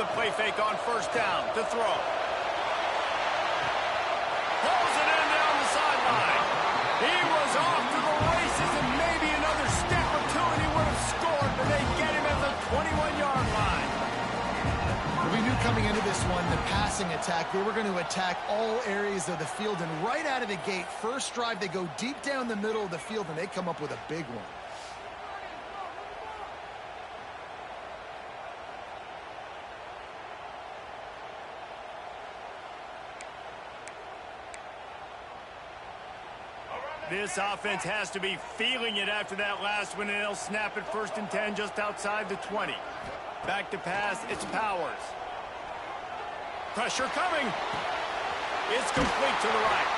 the play fake on first down to throw. Pulls it in down the sideline. He was off to the races, and maybe another step or two and he would have scored, but they get him at the 21-yard line. We knew coming into this one, the passing attack, they were going to attack all areas of the field, and right out of the gate, first drive, they go deep down the middle of the field, and they come up with a big one. This offense has to be feeling it after that last one, and they'll snap it 1st and 10 just outside the 20. Back to pass, it's Powers. Pressure coming. It's complete to the right.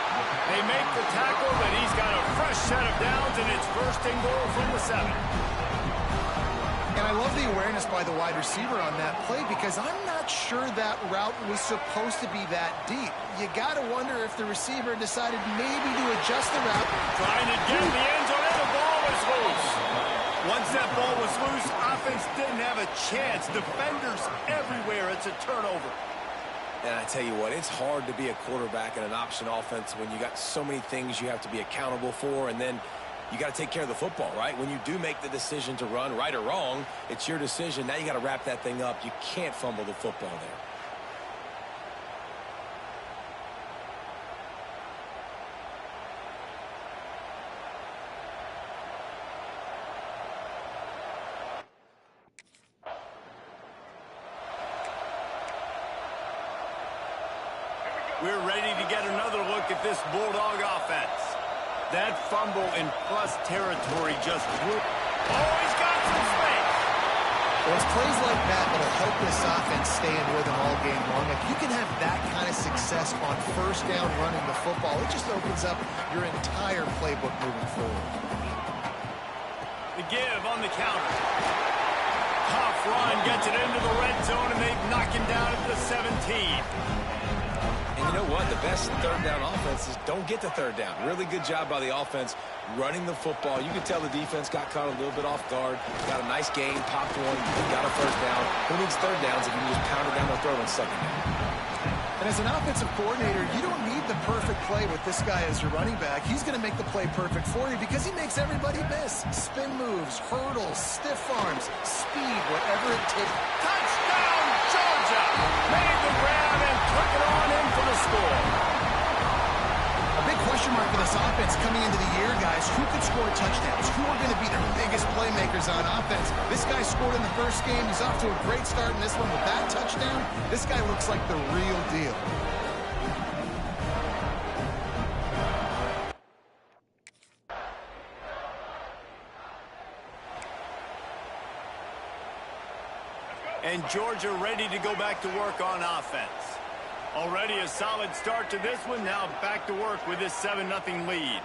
They make the tackle, but he's got a fresh set of downs, and it's 1st and goal from the 7. And I love the awareness by the wide receiver on that play, because I'm not sure that route was supposed to be that deep. You got to wonder if the receiver decided maybe to adjust the route. Trying to get in the end zone, and the ball was loose. Once that ball was loose, offense didn't have a chance. Defenders everywhere. It's a turnover. And I tell you what, it's hard to be a quarterback in an option offense when you got so many things you have to be accountable for, and then you got to take care of the football, right? When you do make the decision to run, right or wrong, it's your decision. Now you got to wrap that thing up. You can't fumble the football there. We're ready to get another look at this Bulldog offense. That fumble in plus territory just blew. Oh, he's got some space. Well, it's plays like that that'll help this offense stay in rhythm all game long. If you can have that kind of success on first down running the football, it just opens up your entire playbook moving forward. The give on the counter. Tough run gets it into the red zone, and they knock him down at the 17. And you know what? The best third down offense is don't get the third down. Really good job by the offense running the football. You can tell the defense got caught a little bit off guard. Got a nice gain, popped one, got a first down. Who needs third downs if you can just pound it down their throat on second down? And as an offensive coordinator, you don't need the perfect play with this guy as your running back. He's going to make the play perfect for you because he makes everybody miss. Spin moves, hurdles, stiff arms, speed, whatever it takes. Touchdown, Georgia! Made the grab and took it on in for the score. A big question mark for this offense coming into the year, guys. Who could score touchdowns? Who are going to be their biggest playmakers on offense? This guy scored in the first game. He's off to a great start in this one with that touchdown. This guy looks like the real deal. And Georgia ready to go back to work on offense. Already a solid start to this one. Now back to work with this 7-0 lead.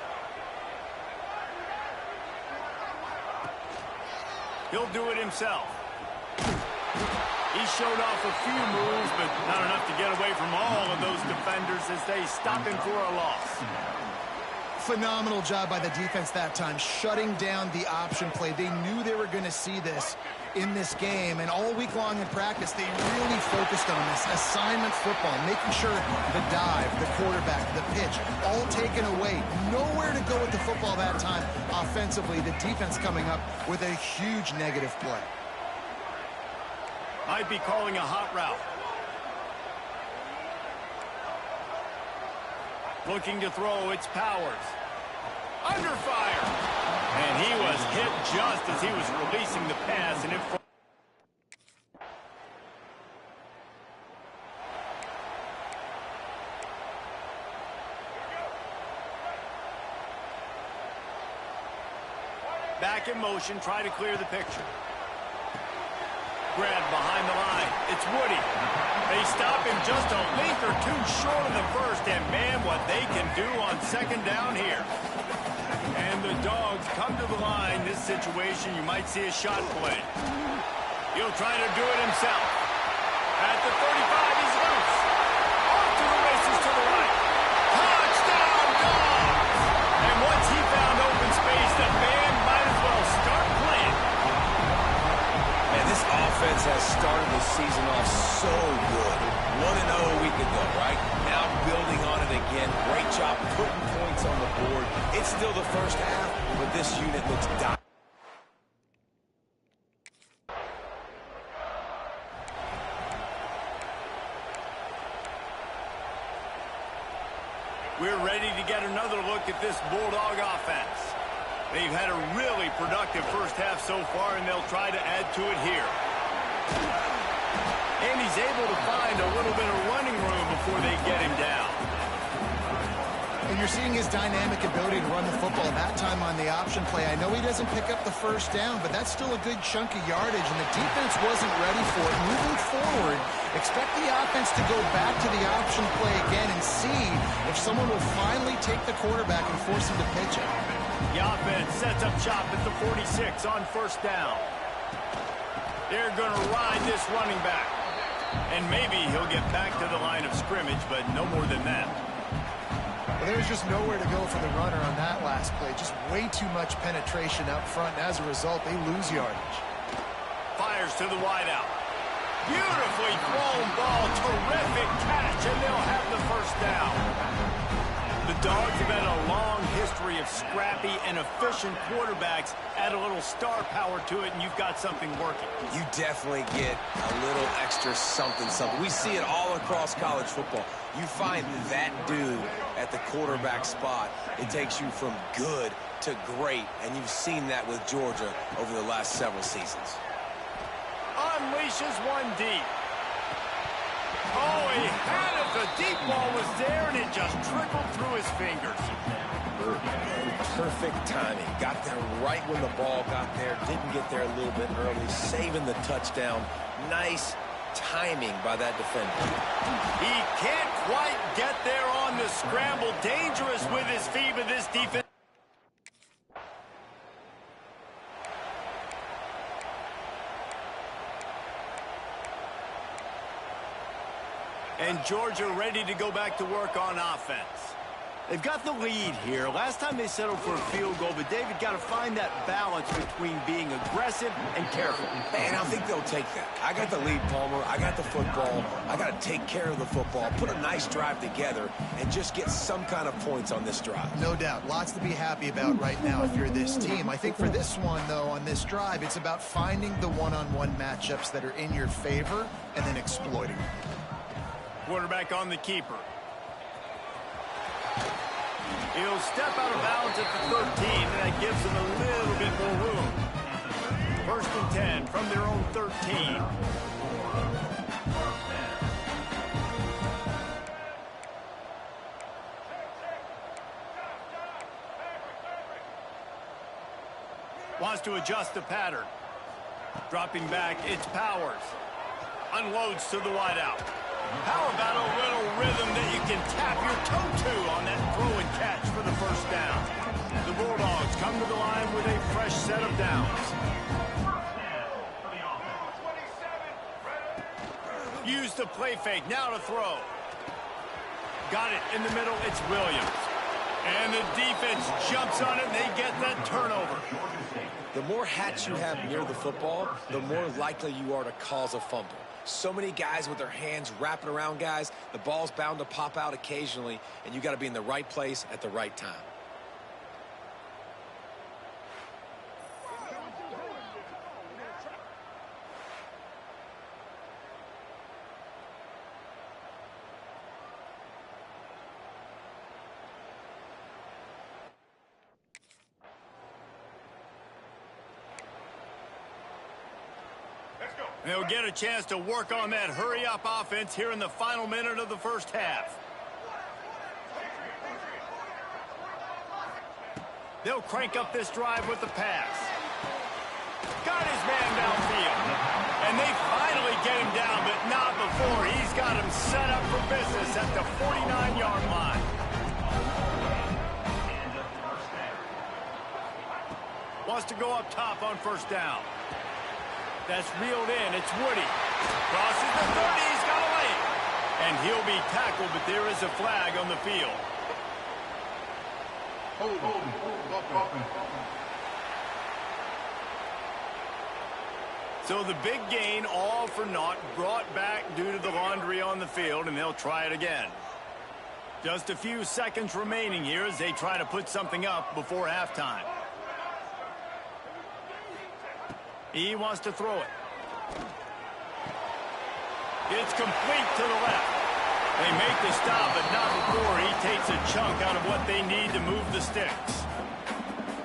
He'll do it himself. He showed off a few moves, but not enough to get away from all of those defenders as they stop him for a loss. Phenomenal job by the defense that time, shutting down the option play. They knew they were going to see this in this game, and all week long in practice, they really focused on this assignment football, making sure the dive, the quarterback, the pitch, all taken away. Nowhere to go with the football that time offensively. The defense coming up with a huge negative play. Might be calling a hot route. Looking to throw, it's Powers. Under fire. And he was hit just as he was releasing the pass. And back in motion, try to clear the picture. Grabbed behind the line. It's Woody. They stop him just a length or two short of the first, and man, what they can do on second down here. And the Dogs come to the line. This situation, you might see a shot play. He'll try to do it himself. At the 35, he's loose. Off to the races to the right. Touchdown, Dogs! And once he found open space, the band might as well start playing. And this offense has started the season off so points on the board. It's still the first half, but this unit looks dominant. We're ready to get another look at this Bulldog offense. They've had a really productive first half so far, and they'll try to add to it here. And he's able to find a little bit of running room before they get him down. And you're seeing his dynamic ability to run the football that time on the option play. I know he doesn't pick up the first down, but that's still a good chunk of yardage, and the defense wasn't ready for it. Moving forward, expect the offense to go back to the option play again and see if someone will finally take the quarterback and force him to pitch it. The offense sets up shop at the 46 on first down. They're going to ride this running back. And maybe he'll get back to the line of scrimmage, but no more than that. Well, there's just nowhere to go for the runner on that last play. Just way too much penetration up front, and as a result, they lose yardage. Fires to the wideout. Beautifully thrown ball. Terrific catch, and they'll have the first down. The Dogs have had a long history of scrappy and efficient quarterbacks. Add a little star power to it, and you've got something working. You definitely get a little extra something. We see it all across college football. You find that dude at the quarterback spot, it takes you from good to great, and you've seen that with Georgia over the last several seasons. Unleashes one deep. Oh, he had it. The deep ball was there, and it just trickled through his fingers. Perfect timing. Got there right when the ball got there. Didn't get there a little bit early. Saving the touchdown. Nice timing by that defender. He can't quite get there on the scramble. Dangerous with his feet, but this defense. And Georgia ready to go back to work on offense. They've got the lead here. Last time they settled for a field goal, but David got to find that balance between being aggressive and careful. And I think they'll take that. I got the lead, Palmer. I got the football. I got to take care of the football, put a nice drive together, and just get some kind of points on this drive. No doubt. Lots to be happy about right now if you're this team. I think for this one, though, on this drive, it's about finding the one-on-one matchups that are in your favor and then exploiting them. Quarterback on the keeper. He'll step out of bounds at the 13, and that gives him a little bit more room. First and 10 from their own 13. Wants to adjust the pattern. Dropping back, it's Powers. Unloads to the wideout. How about a little rhythm that you can tap your toe to on that throw and catch for the first down? The Bulldogs come to the line with a fresh set of downs. Use the play fake, now to throw. Got it in the middle, it's Williams. And the defense jumps on it, and they get that turnover. The more hats you have near the football, the more likely you are to cause a fumble. So many guys with their hands wrapping around guys, the ball's bound to pop out occasionally, and you got to be in the right place at the right time. They'll get a chance to work on that hurry-up offense here in the final minute of the first half. They'll crank up this drive with the pass. Got his man downfield. And they finally get him down, but not before. He's got him set up for business at the 49-yard line. Wants to go up top on first down. That's reeled in. It's Woody. Crosses the 30. He's got a lane. And he'll be tackled, but there is a flag on the field. So the big gain, all for naught, brought back due to the laundry on the field, and they'll try it again. Just a few seconds remaining here as they try to put something up before halftime. He wants to throw it. It's complete to the left. They make the stop, but not before he takes a chunk out of what they need to move the sticks.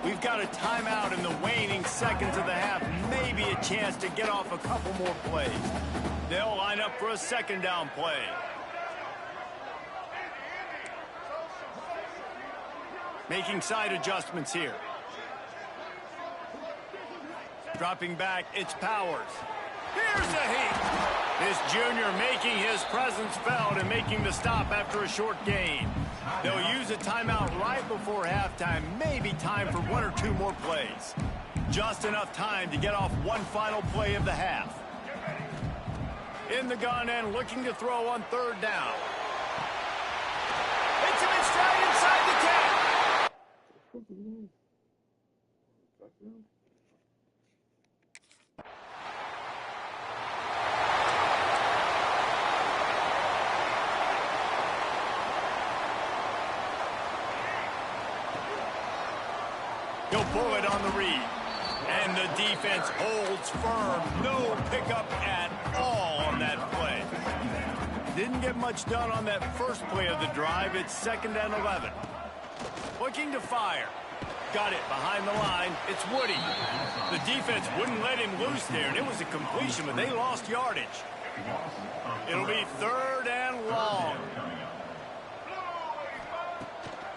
We've got a timeout in the waning seconds of the half. Maybe a chance to get off a couple more plays. They'll line up for a second down play. Making side adjustments here. Dropping back, it's Powers. Here's the heat. This junior making his presence felt and making the stop after a short gain. They'll use a timeout right before halftime. Maybe time for one or two more plays. Just enough time to get off one final play of the half. In the gun and looking to throw on third down. It's him in stride inside the 10. He'll pull it on the read. And the defense holds firm. No pickup at all on that play. Didn't get much done on that first play of the drive. It's 2nd and 11. Looking to fire. Got it behind the line. It's Woody. The defense wouldn't let him loose there, and it was a completion, but they lost yardage. It'll be 3rd and long.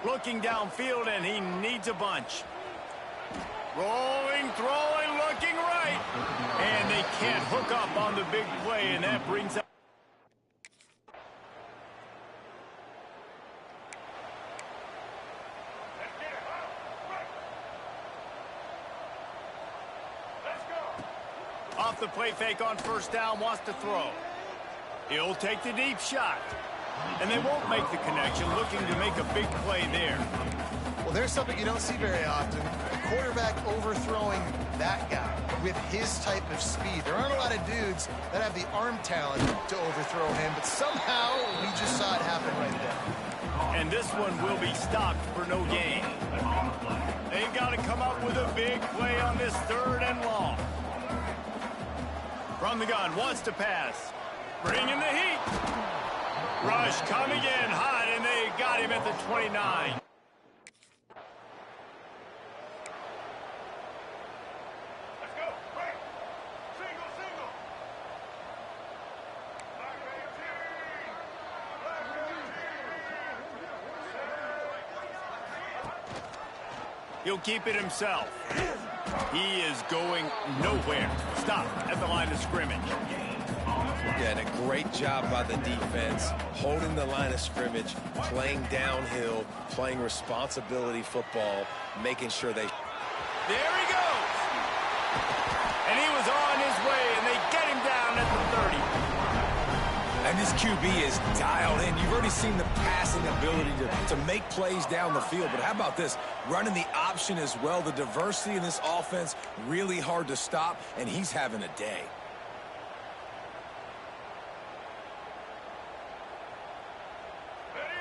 Looking downfield, and he needs a bunch. Rolling, throwing, looking right. And they can't hook up on the big play, and that brings up. Off the play fake on first down, wants to throw. He'll take the deep shot. And they won't make the connection, looking to make a big play there. Well, there's something you don't see very often. A quarterback overthrowing that guy with his type of speed. There aren't a lot of dudes that have the arm talent to overthrow him, but somehow we just saw it happen right there. And this one will be stopped for no gain. They've got to come up with a big play on this 3rd and long. From the gun, wants to pass. Bringing the heat. Rush coming in hot, and they got him at the 29. He'll keep it himself. He is going nowhere. Stop at the line of scrimmage. Yeah, and a great job by the defense, holding the line of scrimmage, playing downhill, playing responsibility football, making sure they... There he goes! And he was on his way, and they get him down at the 30. And this QB is dialed in. You've already seen the passing ability to make plays down the field. But how about this? Running the option as well. The diversity in this offense, really hard to stop, and he's having a day.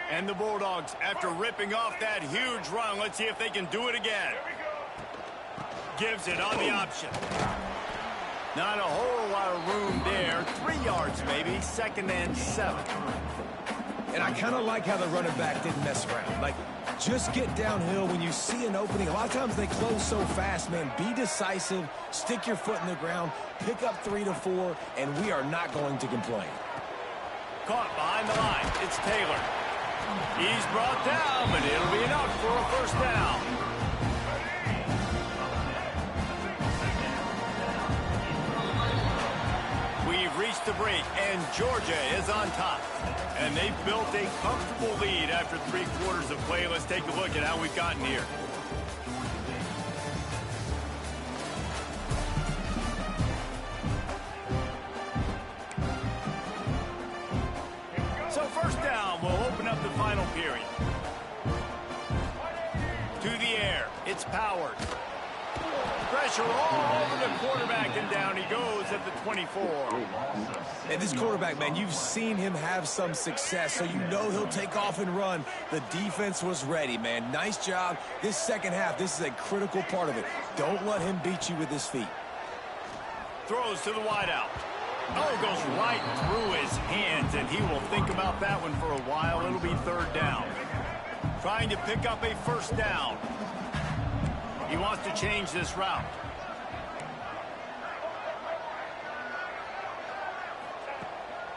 And the Bulldogs, after ripping off that huge run, let's see if they can do it again. Gives it on the option. Not a whole lot of room there. 3 yards maybe, 2nd and 7. And I kind of like how the running back didn't mess around. Like, just get downhill when you see an opening. A lot of times they close so fast, man. Be decisive, stick your foot in the ground, pick up 3 to 4, and we are not going to complain. Caught behind the line. It's Taylor. He's brought down, but it'll be enough for a first down. We've reached the break, and Georgia is on top. And they've built a comfortable lead after 3 quarters of play. Let's take a look at how we've gotten here. So first down will open up the final period. To the air, it's Powers. Pressure all over the quarterback, and down he goes at the 24. And this quarterback, man, you've seen him have some success, so you know he'll take off and run. The defense was ready, man. Nice job. This second half, this is a critical part of it. Don't let him beat you with his feet. Throws to the wideout. Oh, goes right through his hands, and he will think about that one for a while. It'll be third down. Trying to pick up a first down. He wants to change this route.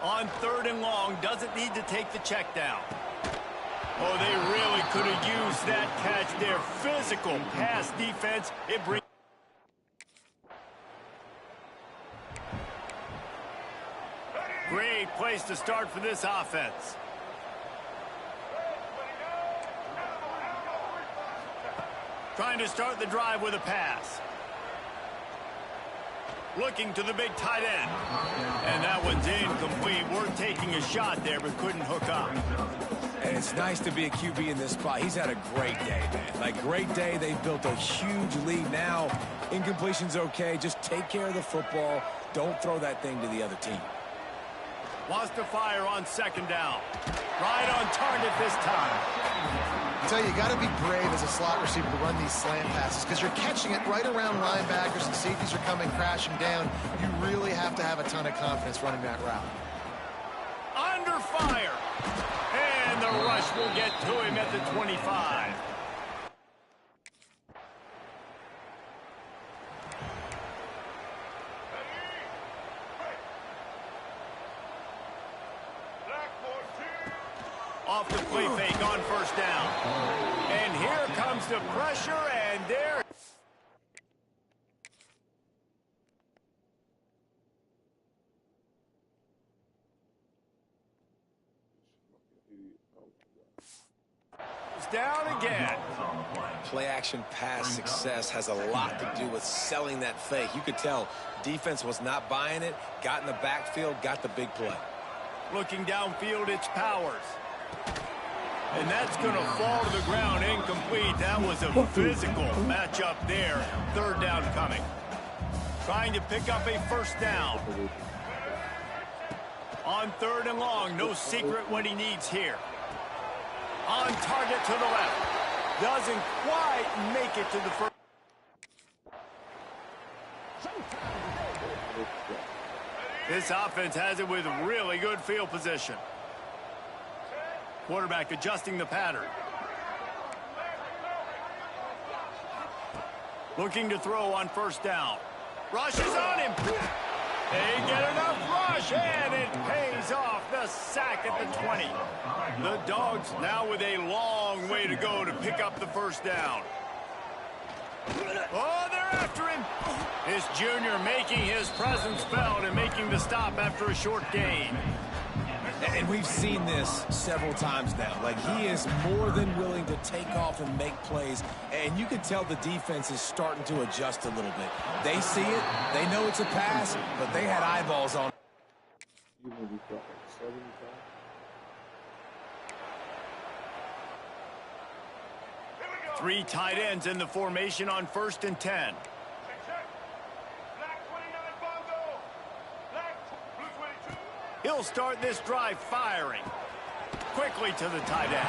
On third and long, doesn't need to take the check down. Oh, they really could have used that catch there. Physical pass defense. It brings... Great place to start for this offense. Trying to start the drive with a pass. Looking to the big tight end. And that one's incomplete. We're taking a shot there, but couldn't hook up. And it's nice to be a QB in this spot. He's had a great day, man. Like, great day. They've built a huge lead now. Incompletion's okay. Just take care of the football. Don't throw that thing to the other team. Wants to fire on second down. Right on target this time. I tell you, you got to be brave as a slot receiver to run these slant passes because you're catching it right around linebackers and safeties are coming crashing down. You really have to have a ton of confidence running that route. Under fire. And the rush will get to him at the 25. Off the play fake on first down. And here comes the pressure, and there. It's down again. Play action pass success has a lot to do with selling that fake. You could tell defense was not buying it, got in the backfield, got the big play. Looking downfield, it's Powers. And that's going to fall to the ground incomplete. That was a physical matchup there. Third down coming. Trying to pick up a first down. On third and long, no secret what he needs here. On target to the left. Doesn't quite make it to the first. This offense has it with really good field position. Quarterback adjusting the pattern. Looking to throw on first down. Rushes on him. They get enough rush, and it pays off. The sack at the 20. The Dogs now with a long way to go to pick up the first down. Oh, they're after him. This junior making his presence felt and making the stop after a short gain. And we've seen this several times now. Like, he is more than willing to take off and make plays. And you can tell the defense is starting to adjust a little bit. They see it. They know it's a pass, but they had eyeballs on it. Three tight ends in the formation on 1st and 10. He'll start this drive firing. Quickly to the tight end.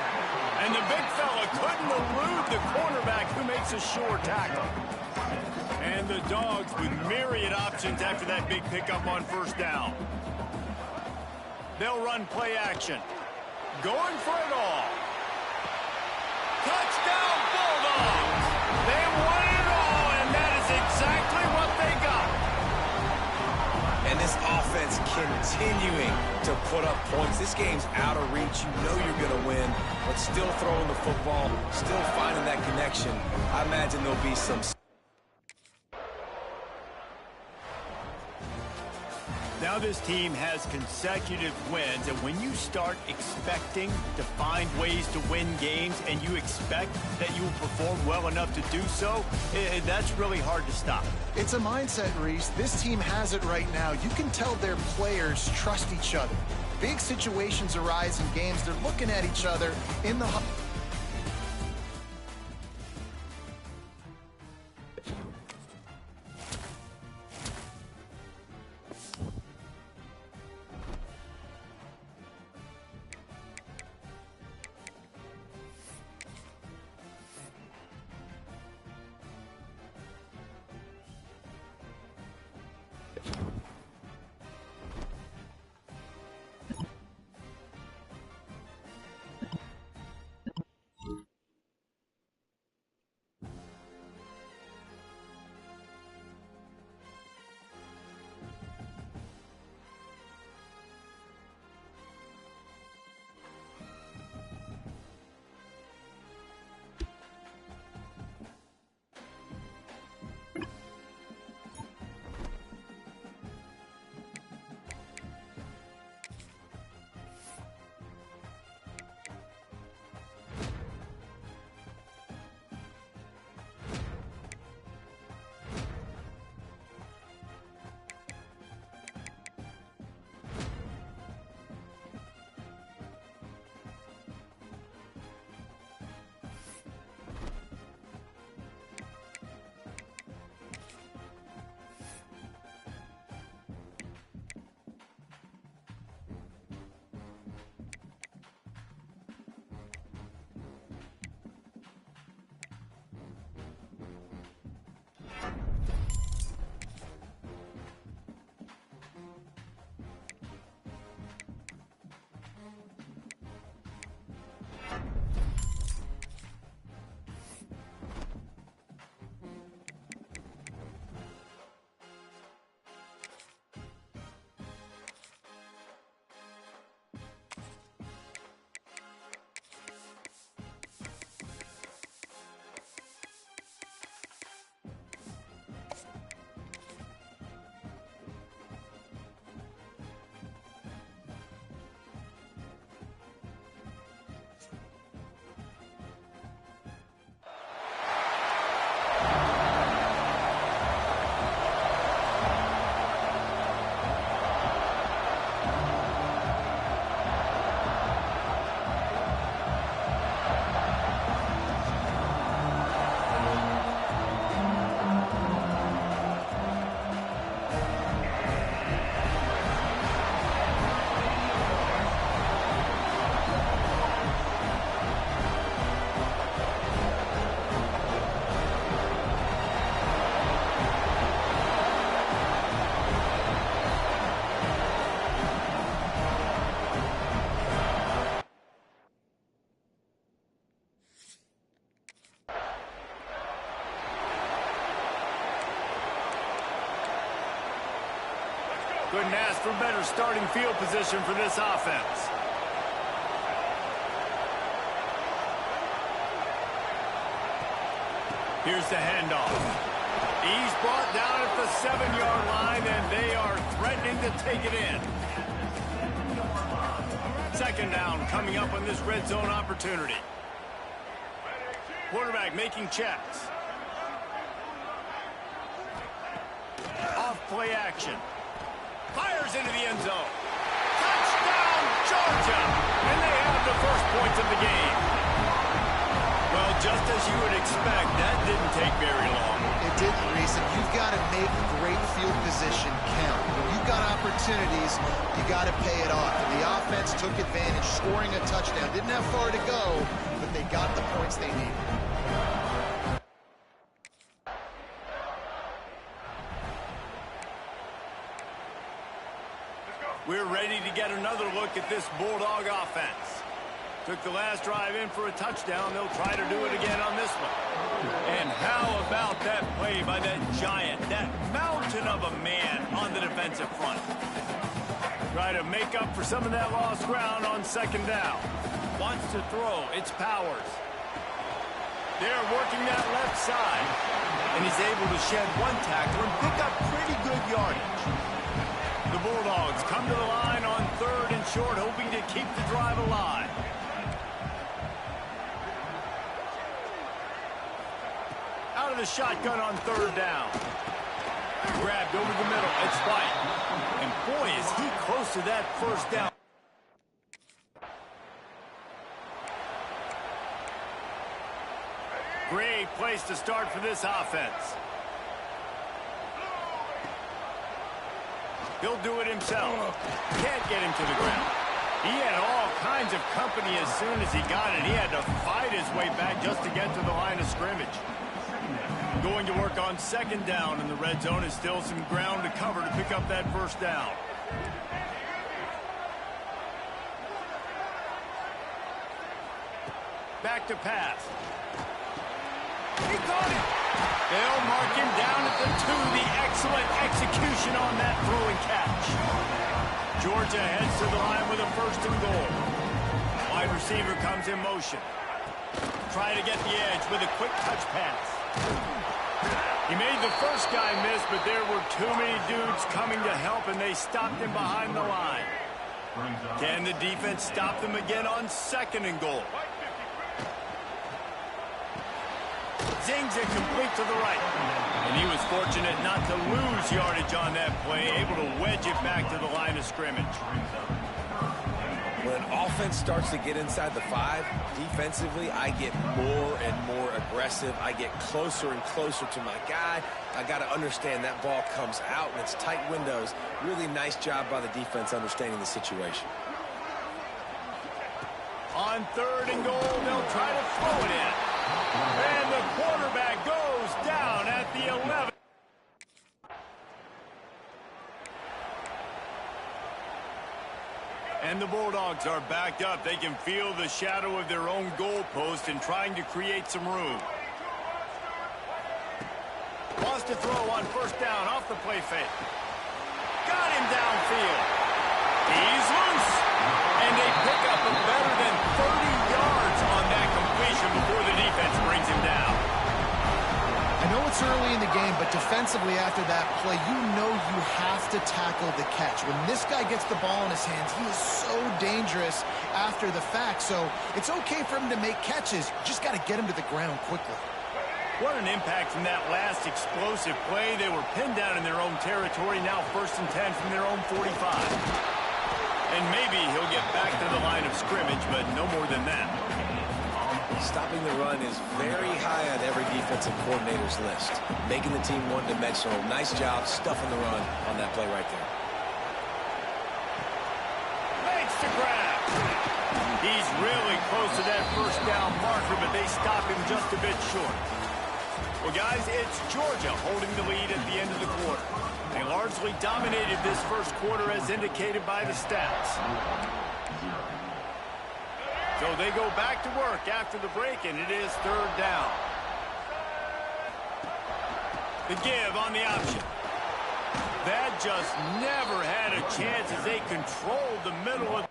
And the big fella couldn't elude the cornerback who makes a sure tackle. And the Dogs with myriad options after that big pickup on first down. They'll run play action. Going for it all. Touchdown Bulldogs! They won it all, and that is exactly what they got. And this offense continuing to put up points. This game's out of reach. You know you're going to win, but still throwing the football, still finding that connection. I imagine there'll be some... Now this team has consecutive wins, and when you start expecting to find ways to win games and you expect that you will perform well enough to do so, that's really hard to stop. It's a mindset, Reese. This team has it right now. You can tell their players trust each other. Big situations arise in games. They're looking at each other in the... Couldn't ask for better starting field position for this offense. Here's the handoff. He's brought down at the 7-yard line, and they are threatening to take it in. Second down coming up on this red zone opportunity. Quarterback making checks. Off play action. Fires into the end zone. Touchdown, Georgia! And they have the first points of the game. Well, just as you would expect, that didn't take very long. It didn't, Reese, and you've got to make great field position count. When you've got opportunities, you got to pay it off. And the offense took advantage, scoring a touchdown. Didn't have far to go, but they got the points they needed. We're ready to get another look at this Bulldog offense. Took the last drive in for a touchdown. They'll try to do it again on this one. And how about that play by that giant, that mountain of a man on the defensive front? Try to make up for some of that lost ground on second down. Wants to throw. It's Powers. They're working that left side. And he's able to shed one tackle and pick up pretty good yardage. The Bulldogs come to the line on 3rd and short, hoping to keep the drive alive. Out of the shotgun on 3rd down. Grabbed over the middle. It's White. And boy, is he close to that first down. Great place to start for this offense. He'll do it himself. Can't get him to the ground. He had all kinds of company as soon as he got it. He had to fight his way back just to get to the line of scrimmage. Going to work on second down in the red zone. Is still some ground to cover to pick up that first down. Back to pass. He caught it. They'll mark him down at the 2. The excellent execution on that throwing catch. Georgia heads to the line with a 1st and goal. Wide receiver comes in motion. Try to get the edge with a quick touch pass. He made the first guy miss, but there were too many dudes coming to help, and they stopped him behind the line. Can the defense stop them again on 2nd and goal? Zings it complete to the right. And he was fortunate not to lose yardage on that play, able to wedge it back to the line of scrimmage. When offense starts to get inside the 5, defensively, I get more and more aggressive. I get closer and closer to my guy. I got to understand that ball comes out and it's tight windows. Really nice job by the defense understanding the situation. On 3rd and goal, they'll try to throw it in. And the quarterback goes down at the 11. And the Bulldogs are backed up. They can feel the shadow of their own goalpost and trying to create some room. Wants to throw on 1st down off the play fake. Got him downfield. He's loose. And they pick up a better than 30 yards on that completion before the defense brings him down. I know it's early in the game, but defensively after that play, you know you have to tackle the catch. When this guy gets the ball in his hands, he is so dangerous after the fact. So it's okay for him to make catches. You just got to get him to the ground quickly. What an impact from that last explosive play. They were pinned down in their own territory. Now 1st and 10 from their own 45. And maybe he'll get back to the line of scrimmage, but no more than that. Stopping the run is very high on every defensive coordinator's list. Making the team one-dimensional. Nice job stuffing the run on that play right there. Makes the grab. He's really close to that 1st down marker, but they stop him just a bit short. Well, guys, it's Georgia holding the lead at the end of the quarter. They largely dominated this 1st quarter as indicated by the stats. So they go back to work after the break, and it is 3rd down. The give on the option. that just never had a chance as they controlled the middle of...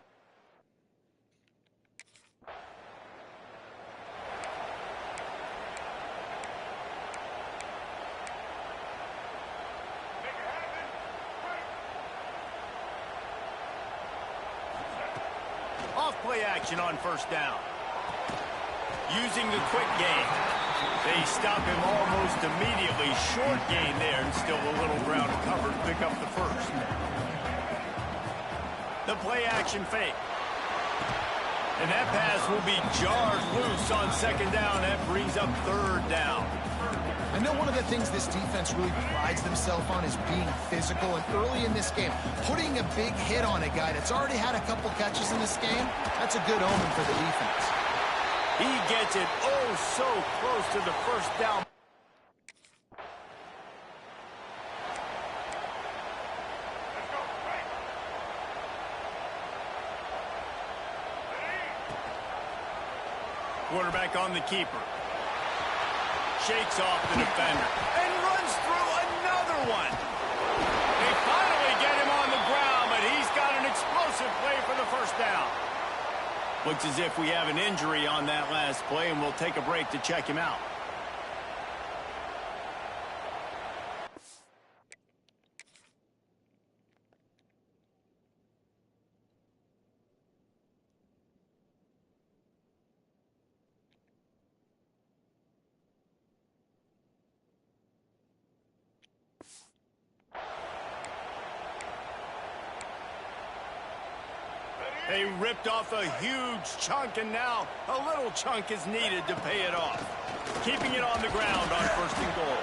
Off-play action on first down. Using the quick game. They stop him almost immediately. Short gain there, and still a little ground covered to pick up the first. The play action fake. And that pass will be jarred loose on second down. That brings up third down. I know one of the things this defense really prides themselves on is being physical, and early in this game, putting a big hit on a guy that's already had a couple catches in this game, that's a good omen for the defense. He gets it oh so close to the first down. Quarterback on the keeper. Shakes off the defender and runs through another one. They finally get him on the ground, but he's got an explosive play for the first down. Looks as if we have an injury on that last play, and we'll take a break to check him out. They ripped off a huge chunk, and now a little chunk is needed to pay it off. Keeping it on the ground on first and goal.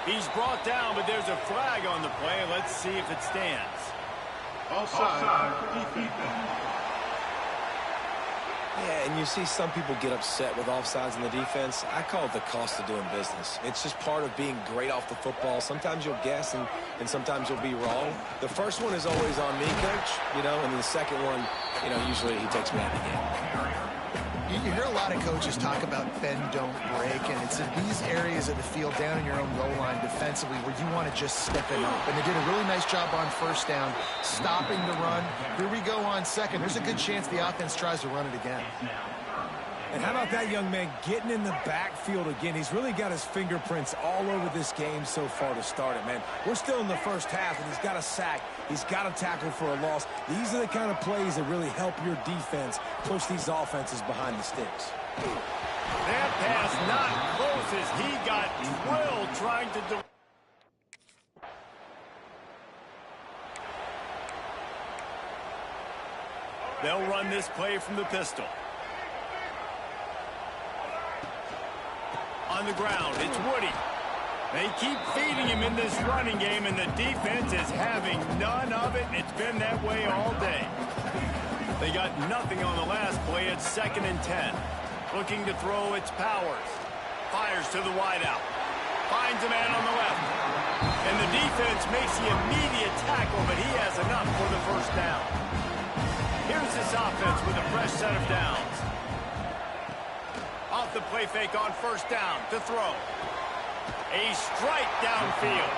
He's brought down, but there's a flag on the play. Let's see if it stands. Offside. Yeah, and you see some people get upset with offsides in the defense. I call it the cost of doing business. It's just part of being great off the football. Sometimes you'll guess, and sometimes you'll be wrong. The first one is always on me, Coach, and then the second one, usually he takes me out of the game. You hear a lot of coaches talk about bend, don't break, and it's in these areas of the field down in your own goal line defensively where you want to just step it up. And they did a really nice job on first down, stopping the run. Here we go on second. There's a good chance the offense tries to run it again. And how about that young man getting in the backfield again? He's really got his fingerprints all over this game so far to start it, man. We're still in the first half, and he's got a sack. He's got a tackle for a loss. These are the kind of plays that really help your defense push these offenses behind the sticks. That pass not close as he got drilled trying to... They'll run this play from the pistol. On the ground, it's Woody. They keep feeding him in this running game, and the defense is having none of it. It's been that way all day. They got nothing on the last play. It's 2nd and 10. Looking to throw its Powers. Fires to the wideout. Finds a man on the left. And the defense makes the immediate tackle, but he has enough for the first down. Here's this offense with a fresh set of downs. Off the play fake on first down to throw. A strike downfield.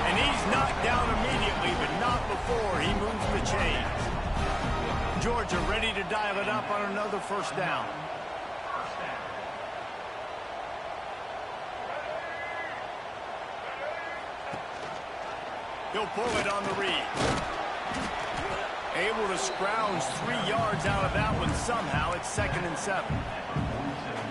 And he's knocked down immediately, but not before he moves the chains. Georgia ready to dial it up on another first down. He'll pull it on the read. Able to scrounge 3 yards out of that one somehow. It's 2nd and 7.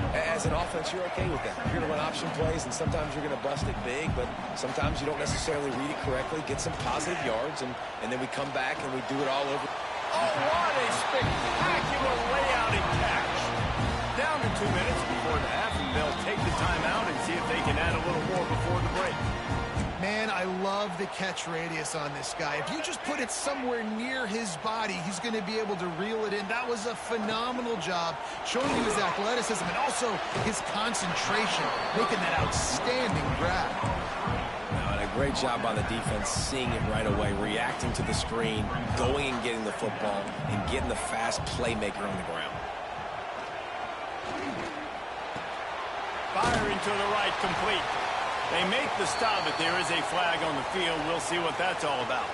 As an offense, you're okay with that. You're going to run option plays, and sometimes you're going to bust it big, but sometimes you don't necessarily read it correctly, get some positive yards, and then we come back and we do it all over. Oh, what a spectacular layout and catch. Down to 2 minutes before the half, and they'll take the timeout and see if they can add a little more before the break. Man, I love the catch radius on this guy. If you just put it somewhere near his body, he's going to be able to reel it in. That was a phenomenal job, showing you his athleticism and also his concentration, making that outstanding grab. And a great job by the defense, seeing it right away, reacting to the screen, going and getting the football, and getting the fast playmaker on the ground. Firing to the right, complete. They make the stop, but there is a flag on the field. We'll see what that's all about.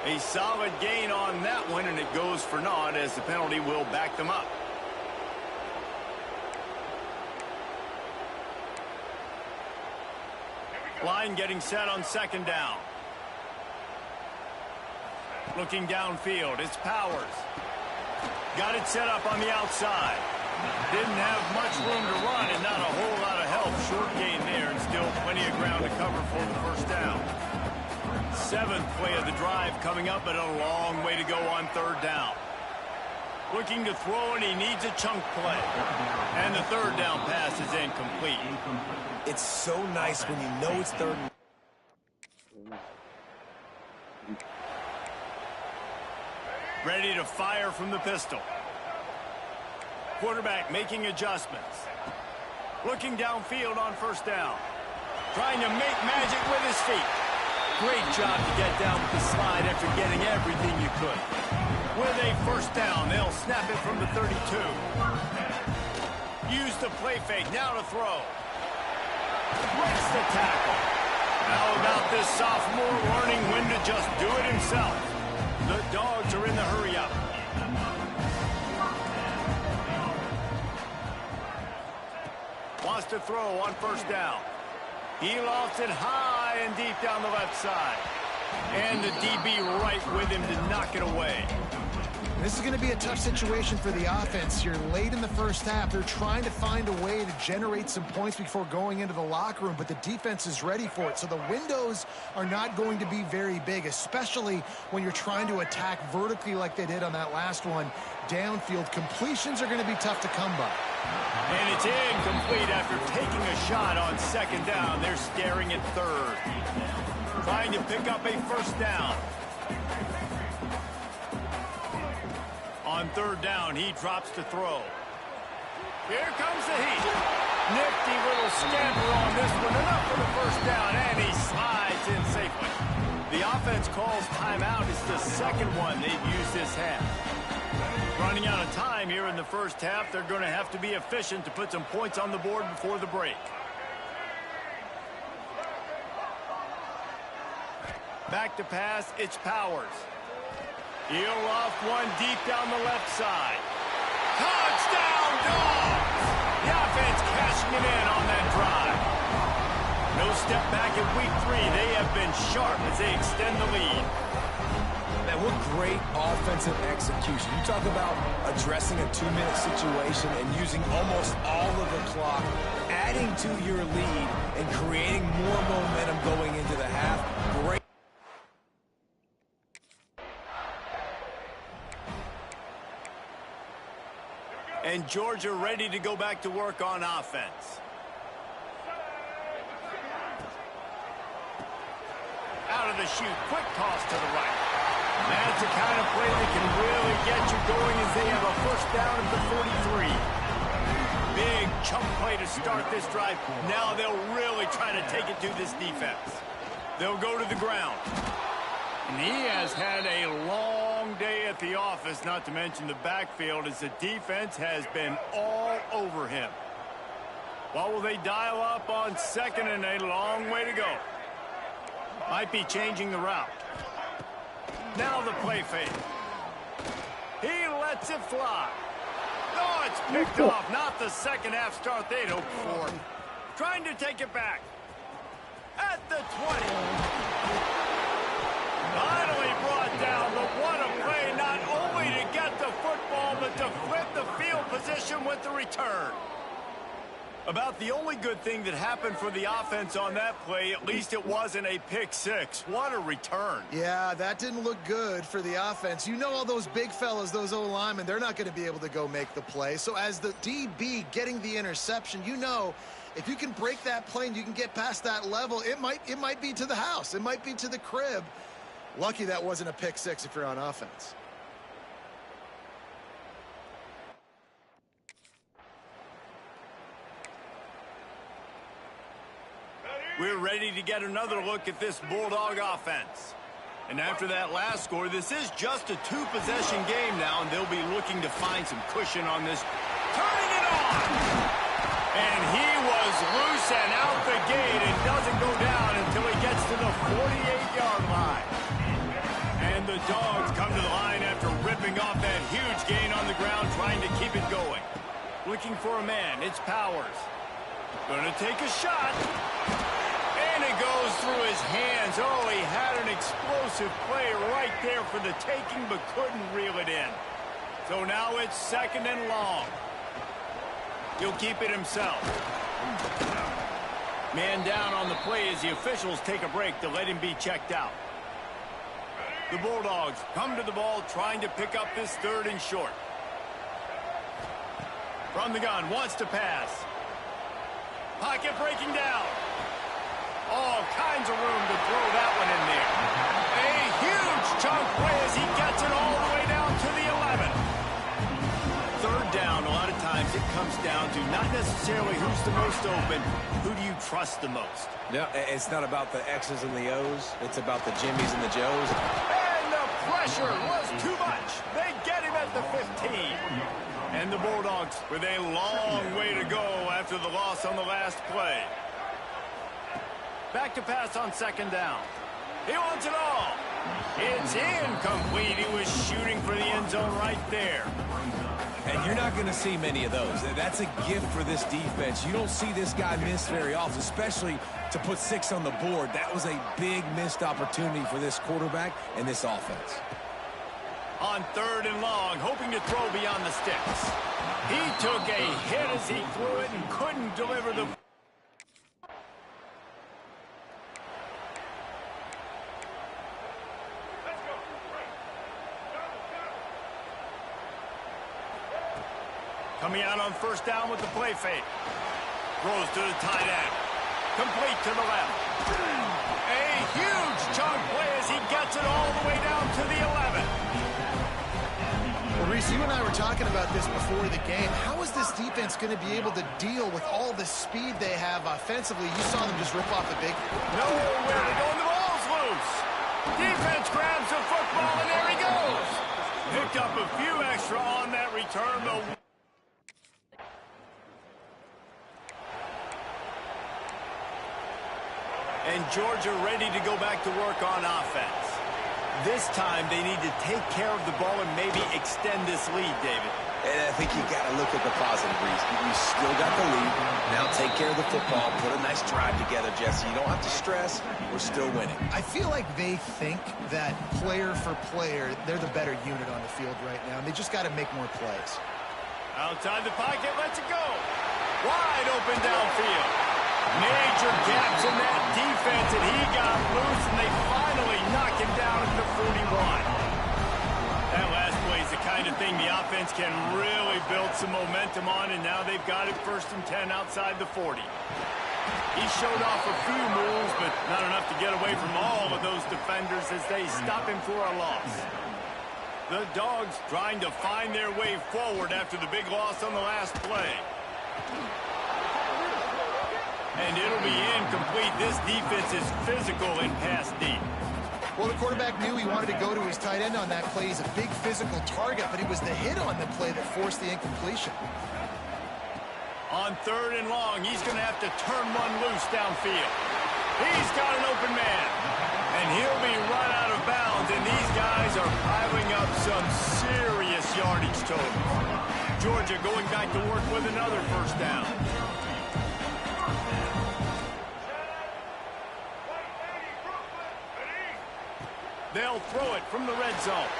A solid gain on that one, and it goes for naught as the penalty will back them up. Line getting set on second down. Looking downfield, it's Powers. Got it set up on the outside. Didn't have much room to run and not a whole lot of help. Short gain there and still plenty of ground to cover for the first down. Seventh play of the drive coming up, but a long way to go on third down. Looking to throw, and he needs a chunk play. And the third down pass is incomplete. It's so nice when you know it's third. Ready to fire from the pistol. Quarterback making adjustments. Looking downfield on first down. Trying to make magic with his feet. Great job to get down with the slide after getting everything you could. With a first down, they'll snap it from the 32. Use the play fake, now to throw. Breaks the tackle. How about this sophomore learning when to just do it himself? The Dogs are in the hurry-up. Wants to throw on first down. He lofts it high and deep down the left side. And the DB right with him to knock it away. This is going to be a tough situation for the offense. You're late in the first half. They're trying to find a way to generate some points before going into the locker room, but the defense is ready for it. So the windows are not going to be very big, especially when you're trying to attack vertically like they did on that last one. Downfield completions are going to be tough to come by. And it's incomplete after taking a shot on second down. They're staring at third. Trying to pick up a first down. On third down, he drops to throw. Here comes the heat. Nifty little scamper on this one. Enough for the first down, and he slides in safely. The offense calls timeout. It's the second one they've used this half. Running out of time here in the first half. They're going to have to be efficient to put some points on the board before the break. Back to pass, it's Powers. He'll loft one deep down the left side. Touchdown, Dogs! The offense cashing it in on that drive. No step back in week 3. They have been sharp as they extend the lead. Man, what great offensive execution. You talk about addressing a 2-minute situation and using almost all of the clock, adding to your lead and creating more momentum going into the half. Great. And Georgia ready to go back to work on offense. Out of the chute, quick toss to the right. That's the kind of play that can really get you going as they have a first down at the 43. Big chunk play to start this drive. Now they'll really try to take it to this defense. They'll go to the ground. And he has had a long day at the office, not to mention the backfield, as the defense has been all over him. What will they dial up on second, and a long way to go? Might be changing the route. Now the play fake. He lets it fly. Oh, it's picked off. Not the second half start they'd hoped for. Trying to take it back. At the 20. Finally brought down, but what a play, not only to get the football, but to flip the field position with the return. About the only good thing that happened for the offense on that play, at least it wasn't a pick six. What a return. Yeah, that didn't look good for the offense. You know, all those big fellas, those O-linemen, they're not going to be able to go make the play. So as the DB getting the interception, you know, if you can break that play and you can get past that level, it might be to the house. It might be to the crib. Lucky that wasn't a pick six if you're on offense. We're ready to get another look at this Bulldog offense. And after that last score, this is just a two-possession game now, and they'll be looking to find some cushion on this. Turning it on! And he was loose and out the gate and doesn't go down until he gets to the 48-yard line. And the Dogs come to the line after ripping off that huge gain on the ground, trying to keep it going. Looking for a man, it's Powers. Gonna take a shot. And it goes through his hands. Oh, he had an explosive play right there for the taking, but couldn't reel it in. So now it's 2nd and long. He'll keep it himself. Man down on the play as the officials take a break to let him be checked out. The Bulldogs come to the ball, trying to pick up this 3rd and short. From the gun, wants to pass. Pocket breaking down. All kinds of room to throw that one in there. A huge chunk play as he gets it all the way down to the 11. 3rd down, a lot of times it comes down to not necessarily who's the most open, who do you trust the most? Yeah, it's not about the X's and the O's. It's about the Jimmies and the Joes. And the pressure was too much. They get him at the 15. And the Bulldogs with a long way to go after the loss on the last play. Back to pass on 2nd down. He wants it all. It's incomplete. He was shooting for the end zone right there. And you're not going to see many of those. That's a gift for this defense. You don't see this guy miss very often, especially to put 6 on the board. That was a big missed opportunity for this quarterback and this offense. On 3rd and long, hoping to throw beyond the sticks. He took a hit as he threw it and couldn't deliver the... Coming out on 1st down with the play fake. Throws to the tight end. Complete to the left. A huge chunk play as he gets it all the way down to the 11. Well, Reese, you and I were talking about this before the game. How is this defense going to be able to deal with all the speed they have offensively? You saw them just rip off the big... Nowhere to go, and the ball's loose. Defense grabs the football, and there he goes. Picked up a few extra on that return, though. And Georgia ready to go back to work on offense. This time they need to take care of the ball and maybe extend this lead, David. And I think you got to look at the positive, Reese. You still got the lead. Now take care of the football. Put a nice drive together, Jesse. You don't have to stress. We're still winning. I feel like they think that player for player, they're the better unit on the field right now, and they just got to make more plays. Outside the pocket, lets it go. Wide open downfield. Major gaps in that defense, and he got loose, and they finally knock him down at the 41. That last play is the kind of thing the offense can really build some momentum on, and now they've got it 1st and 10 outside the 40. He showed off a few moves, but not enough to get away from all of those defenders as they stop him for a loss. The Dogs trying to find their way forward after the big loss on the last play. And it'll be incomplete. This defense is physical in pass deep. Well, the quarterback knew he wanted to go to his tight end on that play. He's a big physical target, but it was the hit on the play that forced the incompletion. On 3rd and long, he's going to have to turn one loose downfield. He's got an open man. And he'll be run out of bounds, and these guys are piling up some serious yardage totals. Georgia going back to work with another 1st down. They'll throw it from the red zone.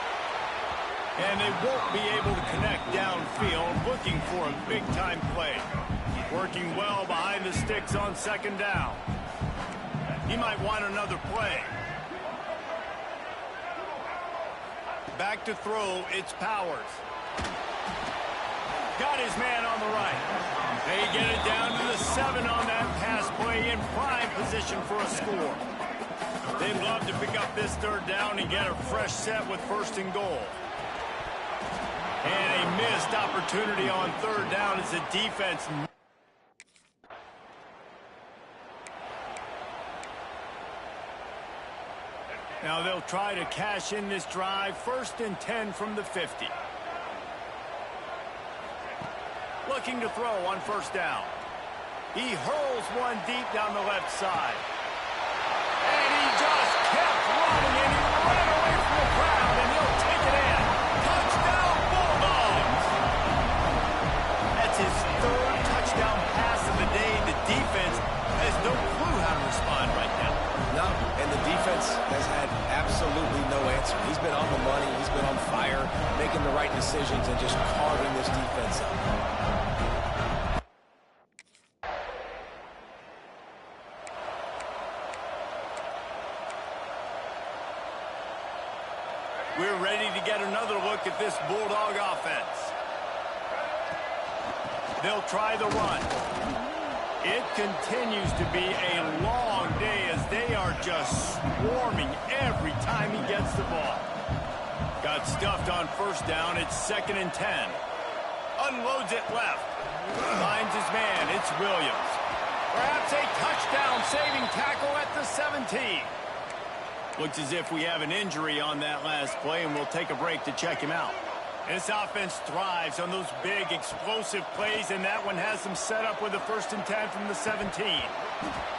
And they won't be able to connect downfield, looking for a big-time play. Working well behind the sticks on 2nd down. He might want another play. Back to throw, it's Powers. Got his man on the right. They get it down to the 7 on that pass play, in prime position for a score. They'd love to pick up this 3rd down and get a fresh set with 1st and goal. And a missed opportunity on 3rd down as the defense... Now they'll try to cash in this drive. 1st and 10 from the 50. Looking to throw on 1st down. He hurls one deep down the left side. And he just kept running, and he ran away from the crowd, and he'll take it in. Touchdown, Bulldogs! That's his 3rd touchdown pass of the day. The defense has no clue how to respond right now. No, and the defense has had absolutely no answer. He's been on the money. He's been on fire, making the right decisions and just carving this defense up. We're ready to get another look at this Bulldog offense. They'll try the run. It continues to be a long day as they are just swarming every time he gets the ball. Got stuffed on 1st down. It's 2nd and 10. Unloads it left. Finds his man. It's Williams. Perhaps a touchdown-saving tackle at the 17. Looks as if we have an injury on that last play, and we'll take a break to check him out. This offense thrives on those big, explosive plays, and that one has them set up with a 1st and 10 from the 17.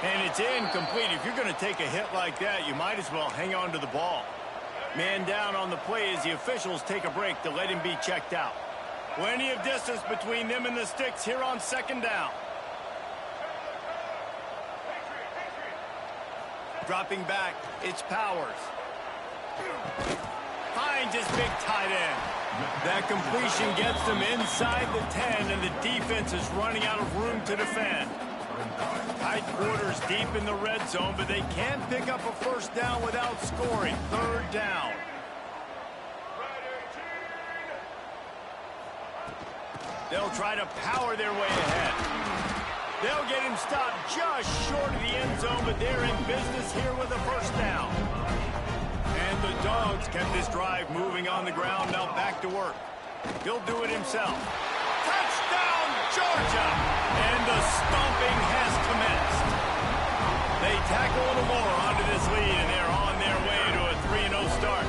And it's incomplete. If you're going to take a hit like that, you might as well hang on to the ball. Man down on the play as the officials take a break to let him be checked out. Plenty of distance between them and the sticks here on 2nd down. Dropping back, it's Powers. Finds his big tight end. That completion gets them inside the 10, and the defense is running out of room to defend. Tight quarters deep in the red zone, but they can't pick up a 1st down without scoring. 3rd down. They'll try to power their way ahead. They'll get him stopped just short of the end zone, but they're in business here with a 1st down. And the Dogs kept this drive moving on the ground. Now back to work. He'll do it himself. Touchdown, Georgia! And the stomping has commenced. They tack a little more onto this lead, and they're on their way to a 3-0 start.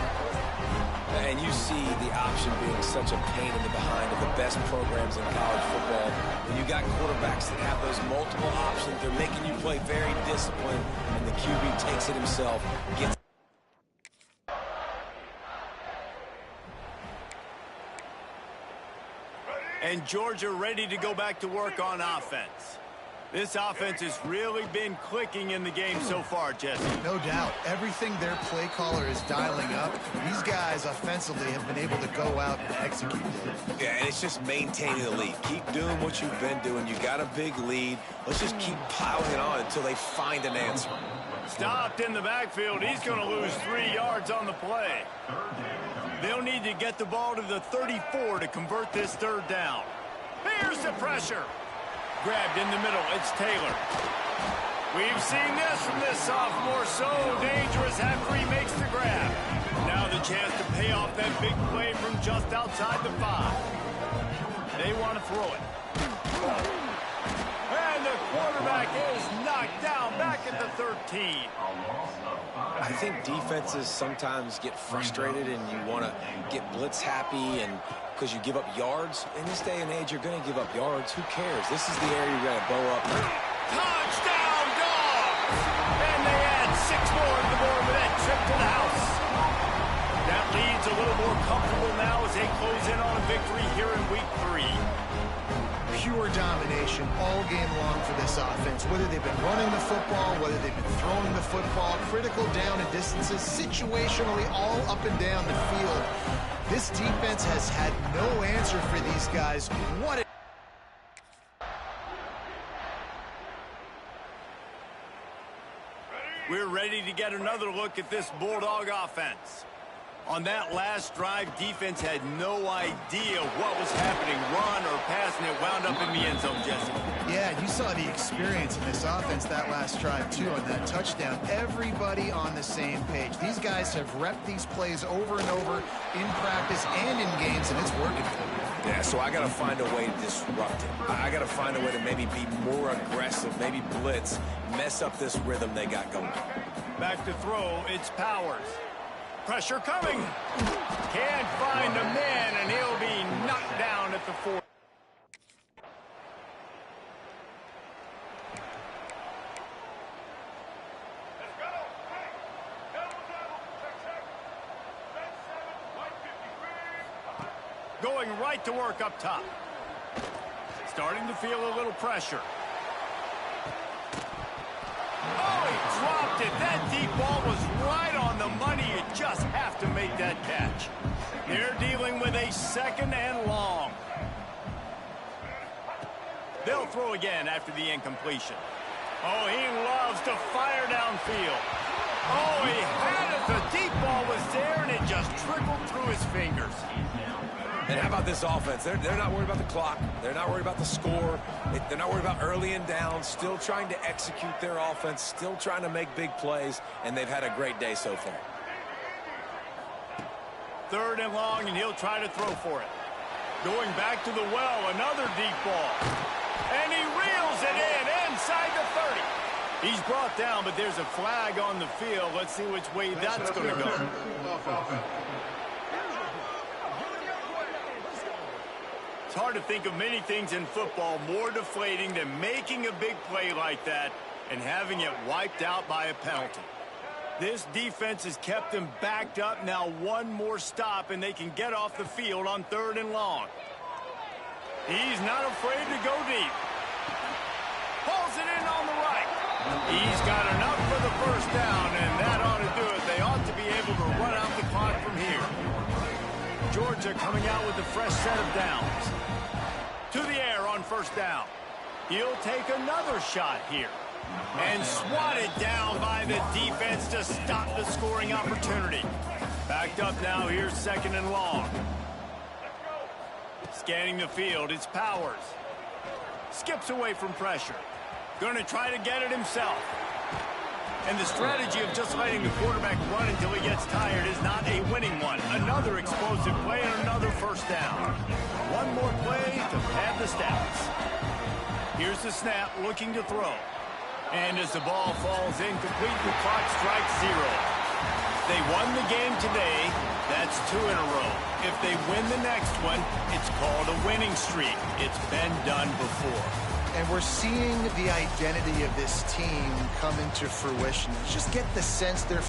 And you see the option being such a pain in the behind of the best programs in college football. When you got quarterbacks that have those multiple options, they're making you play very disciplined, and the QB takes it himself, gets. And Georgia ready to go back to work on offense. This offense has really been clicking in the game so far, Jesse. No doubt. Everything their play caller is dialing up, these guys offensively have been able to go out and execute. Yeah, and it's just maintaining the lead. Keep doing what you've been doing. You got a big lead. Let's just keep piling it on until they find an answer. Stopped in the backfield. He's going to lose 3 yards on the play. They'll need to get the ball to the 34 to convert this 3rd down. Here's the pressure. Grabbed in the middle, it's Taylor. We've seen this from this sophomore, so dangerous after he makes the grab. Now the chance to pay off that big play from just outside the 5. They want to throw it. And the quarterback is knocked down back at the 13. I think defenses sometimes get frustrated and you want to get blitz happy and because you give up yards. In this day and age, you're going to give up yards. Who cares? This is the area you're going to bow up. Touchdown, Dogs! And they add 6 more to the board with that trip to the house. That lead's a little more comfortable now as they close in on a victory here in Week 3. Pure domination all game long for this offense. Whether they've been running the football, whether they've been throwing the football, critical down and distances, situationally all up and down the field. This defense has had no answer for these guys. What a... We're ready to get another look at this Bulldog offense. On that last drive, defense had no idea what was happening, run or pass, and it wound up in the end zone, Jesse. Yeah, you saw the experience in this offense that last drive, too, on that touchdown. Everybody on the same page. These guys have repped these plays over and over in practice and in games, and it's working for them. Yeah, so I got to find a way to disrupt it. I got to find a way to maybe be more aggressive, maybe blitz, mess up this rhythm they got going. Back to throw, it's Powers. Pressure coming. Can't find a man, and he'll be knocked down at the 40. Going right to work up top. Starting to feel a little pressure. Oh, he dropped it. That deep ball was right on the money. You just have to make that catch. They're dealing with a 2nd and long. They'll throw again after the incompletion. Oh, he loves to fire downfield. Oh, he had it. The deep ball was there, and it just trickled through his fingers. And how about this offense? They're not worried about the clock. They're not worried about the score. They're not worried about early and down. Still trying to execute their offense. Still trying to make big plays. And they've had a great day so far. 3rd and long, and he'll try to throw for it. Going back to the well, another deep ball. And he reels it in inside the 30. He's brought down, but there's a flag on the field. Let's see which way that's going to go. It's hard to think of many things in football more deflating than making a big play like that and having it wiped out by a penalty. This defense has kept them backed up. Now one more stop, and they can get off the field on 3rd and long. He's not afraid to go deep. Pulls it in on the right. He's got enough for the 1st down, and that ought to do it. They ought to be able to run out the clock from here. Georgia coming out with a fresh set of downs. To the air on 1st down. He'll take another shot here. And swatted down by the defense to stop the scoring opportunity. Backed up now, here's 2nd and long. Scanning the field, it's Powers. Skips away from pressure. Going to try to get it himself. And the strategy of just letting the quarterback run until he gets tired is not a winning one. Another explosive play and another 1st down. One more play to pad the stats. Here's the snap, looking to throw. And as the ball falls incomplete, the clock strikes 0. They won the game today. That's 2 in a row. If they win the next one, it's called a winning streak. It's been done before. And we're seeing the identity of this team come into fruition. Just get the sense they're